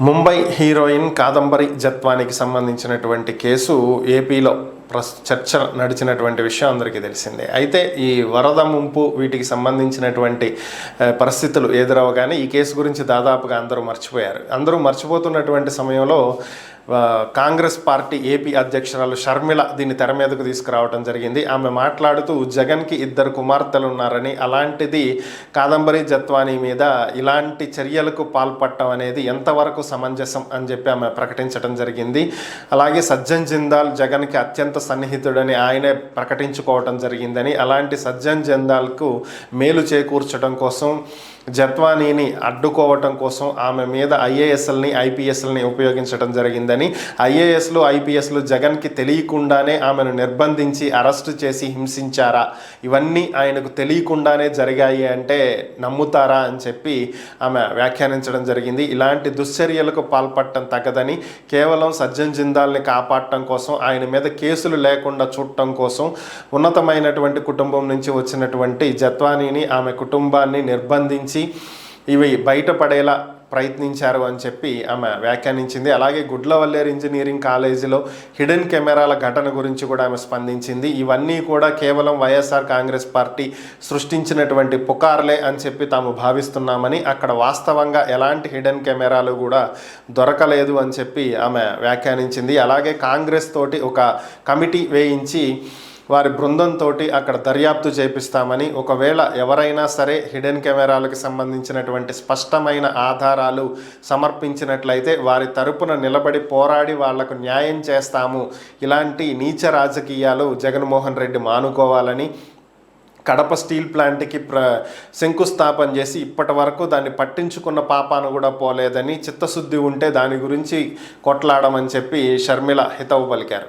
Mumbai heroine Kadambari జత్వానికి సంబంధించినటువంటి case ఏపీలో చర్చ నడిచినటువంటి విషయం అందరికీ తెలిసిందే. అయితే ఈ వరద ముంపు వీటికి సంబంధించినటువంటి పరిస్థితులు ఎదురవగానే ఈ కేసు గురించి దాదాపుగా అందరూ మర్చిపోయారు. అందరూ మర్చిపోతున్నటువంటి సమయంలో కాంగ్రెస్ పార్టీ ఏపీ అధ్యక్షురాలు షర్మిల దీన్ని తెర మీదకు తీసుకురావడం జరిగింది. ఆమె మాట్లాడుతూ జగన్కి 2 కుమార్తెలు ఉన్నారని, అలాంటిది కాదంబరి జత్వానీ మీద ఇలాంటి చర్యలకు పాల్పడటం అనేది ఎంతవరకు సమంజసం అని చెప్పి ఆమె ప్రకటించడం జరిగింది. అలాగే సజ్జన్ జిందాల్ జగన్కి అత్యంత సన్నిహితుడని ఆయనే ప్రకటించుకోవటం జరిగిందని, అలాంటి సజ్జన్ జిందాల్కు మేలు చేకూర్చడం కోసం జత్వానీని అడ్డుకోవటం కోసం ఆమె మీద ఐఏఎస్ఎల్ని ఐపీఎస్ఎల్ని ఉపయోగించడం జరిగిందని, ఐఏఎస్లు ఐపీఎస్లు జగన్కి తెలియకుండానే ఆమెను నిర్బంధించి అరెస్టు చేసి హింసించారా, ఇవన్నీ ఆయనకు తెలియకుండానే జరిగాయి అంటే నమ్ముతారా అని చెప్పి ఆమె వ్యాఖ్యానించడం జరిగింది. ఇలాంటి దుశ్చర్యలకు పాల్పడటం తగదని, కేవలం సజ్జన్ జిందాల్ని కాపాడటం కోసం, ఆయన మీద కేసులు లేకుండా చూడటం కోసం ఉన్నతమైనటువంటి కుటుంబం నుంచి వచ్చినటువంటి జత్వానీని ఆమె కుటుంబాన్ని నిర్బంధించి ఇవి బయటపడేలా ప్రయత్నించారు అని చెప్పి ఆమె వ్యాఖ్యానించింది. అలాగే గుడ్లవల్లేరు ఇంజనీరింగ్ కాలేజీలో హిడెన్ కెమెరాల ఘటన గురించి కూడా ఆమె స్పందించింది. ఇవన్నీ కూడా కేవలం వైఎస్ఆర్ కాంగ్రెస్ పార్టీ సృష్టించినటువంటి పుకార్లే అని చెప్పి తాము భావిస్తున్నామని, అక్కడ వాస్తవంగా ఎలాంటి హిడెన్ కెమెరాలు కూడా దొరకలేదు అని చెప్పి ఆమె వ్యాఖ్యానించింది. అలాగే కాంగ్రెస్ తోటి ఒక కమిటీ వేయించి వారి బృందంతో అక్కడ దర్యాప్తు చేపిస్తామని, ఒకవేళ ఎవరైనా సరే హిడెన్ కెమెరాలకు సంబంధించినటువంటి స్పష్టమైన ఆధారాలు సమర్పించినట్లయితే వారి తరపున నిలబడి పోరాడి వాళ్లకు న్యాయం చేస్తాము, ఇలాంటి నీచ రాజకీయాలు జగన్మోహన్ రెడ్డి మానుకోవాలని, కడప స్టీల్ ప్లాంట్కి శంకుస్థాపన చేసి ఇప్పటి వరకు దాన్ని పట్టించుకున్న పాపాను కూడా పోలేదని, చిత్తశుద్ధి ఉంటే దాని గురించి కొట్లాడమని చెప్పి షర్మిల హితవు పలికారు.